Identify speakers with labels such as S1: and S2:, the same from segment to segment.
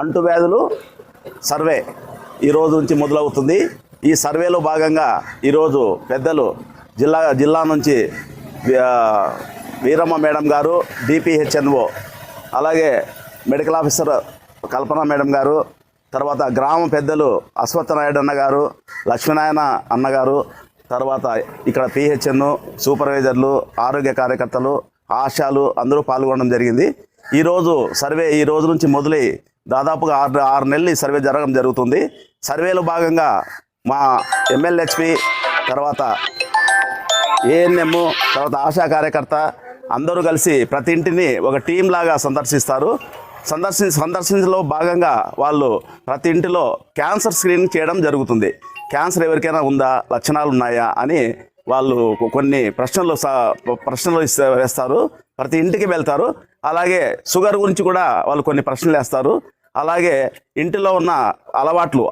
S1: అంటువ్యాధులు సర్వే ఈరోజు నుంచి మొదలవుతుంది. ఈ సర్వేలో భాగంగా ఈరోజు పెద్దలు జిల్లా నుంచి వీరమ్మ మేడం గారు, డిపిహెచ్ఎన్ఓ, అలాగే మెడికల్ ఆఫీసర్ కల్పన మేడం గారు, తర్వాత గ్రామ పెద్దలు అశ్వత్థనాయుడు అన్నగారు, లక్ష్మీనారాయణ అన్నగారు, తర్వాత ఇక్కడ పిహెచ్ఎన్ సూపర్వైజర్లు, ఆరోగ్య కార్యకర్తలు, ఆశాలు అందరూ పాల్గొనడం జరిగింది. ఈరోజు సర్వే ఈ రోజు నుంచి మొదలై దాదాపుగా 6 నెలలు ఈ సర్వే జరగడం జరుగుతుంది. సర్వేలో భాగంగా మా ఎమ్మెల్యేహెచ్పి, తర్వాత ఏఎన్ఎం, తర్వాత ఆశా కార్యకర్త అందరూ కలిసి ప్రతి ఇంటిని ఒక టీం లాగా సందర్శిస్తారు. సందర్శించలో భాగంగా వాళ్ళు ప్రతి ఇంటిలో క్యాన్సర్ స్క్రీనింగ్ చేయడం జరుగుతుంది. క్యాన్సర్ ఎవరికైనా ఉందా, లక్షణాలు ఉన్నాయా అని వాళ్ళు కొన్ని ప్రశ్నలు వేస్తారు. ప్రతి ఇంటికి వెళ్తారు. అలాగే షుగర్ గురించి కూడా వాళ్ళు కొన్ని ప్రశ్నలు వేస్తారు. అలాగే ఇంటిలో ఉన్న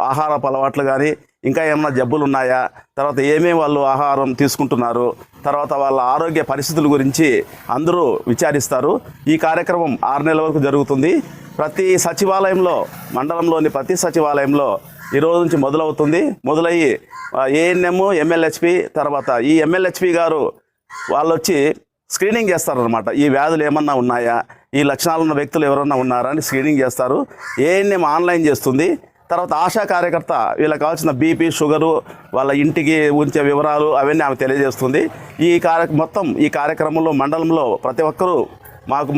S1: ఆహారపు అలవాట్లు కానీ ఇంకా ఏమైనా జబ్బులు ఉన్నాయా, తర్వాత ఏమేమి వాళ్ళు ఆహారం తీసుకుంటున్నారు, తర్వాత వాళ్ళ ఆరోగ్య పరిస్థితుల గురించి అందరూ విచారిస్తారు. ఈ కార్యక్రమం 6 నెలల వరకు జరుగుతుంది. ప్రతి సచివాలయంలో, మండలంలోని ప్రతి సచివాలయంలో ఈరోజు నుంచి మొదలవుతుంది. మొదలయ్యి ఏఎన్ఎం, ఎమ్మెల్యేహెచ్పి, తర్వాత ఈ ఎమ్మెల్యేహెచ్పి గారు వాళ్ళు వచ్చి స్క్రీనింగ్ చేస్తారనమాట. ఈ వ్యాధులు ఏమన్నా ఉన్నాయా, ఈ లక్షణాలు ఉన్న వ్యక్తులు ఎవరన్నా ఉన్నారా అని స్క్రీనింగ్ చేస్తారు. ఏఎన్ఎం ఆన్లైన్ చేస్తుంది. తర్వాత ఆశా కార్యకర్త వీళ్ళకి కావాల్సిన బీపీ, షుగరు, వాళ్ళ ఇంటికి ఉంచే వివరాలు అవన్నీ ఆమె తెలియజేస్తుంది. మొత్తం ఈ కార్యక్రమంలో మండలంలో ప్రతి ఒక్కరూ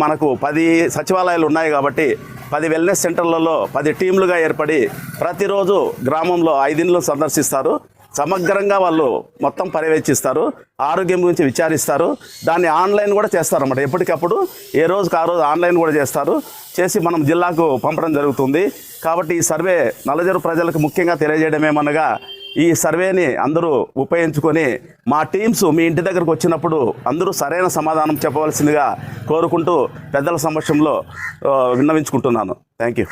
S1: మనకు 10 సచివాలయాలు ఉన్నాయి కాబట్టి 10 వెల్నెస్ సెంటర్లలో 10 టీంలుగా ఏర్పడి ప్రతిరోజు గ్రామంలో 5 ఇండ్లు సందర్శిస్తారు. సమగ్రంగా వాళ్ళు మొత్తం పర్యవేక్షిస్తారు, ఆరోగ్యం గురించి విచారిస్తారు. దాన్ని ఆన్లైన్ కూడా చేస్తారన్నమాట. ఎప్పటికప్పుడు ఏ రోజుకి ఆ రోజు ఆన్లైన్ కూడా చేసి మనం జిల్లాకు పంపడం జరుగుతుంది. కాబట్టి ఈ సర్వే నల్లజరు ప్రజలకు ముఖ్యంగా తెలియజేయడం ఏమనగా, ఈ సర్వేని అందరూ ఉపయోగించుకొని మా టీమ్స్ మీ ఇంటి దగ్గరకు వచ్చినప్పుడు అందరూ సరైన సమాధానం చెప్పవలసిందిగా కోరుకుంటూ పెద్దల సమక్షంలో విన్నవించుకుంటున్నాను. Thank you.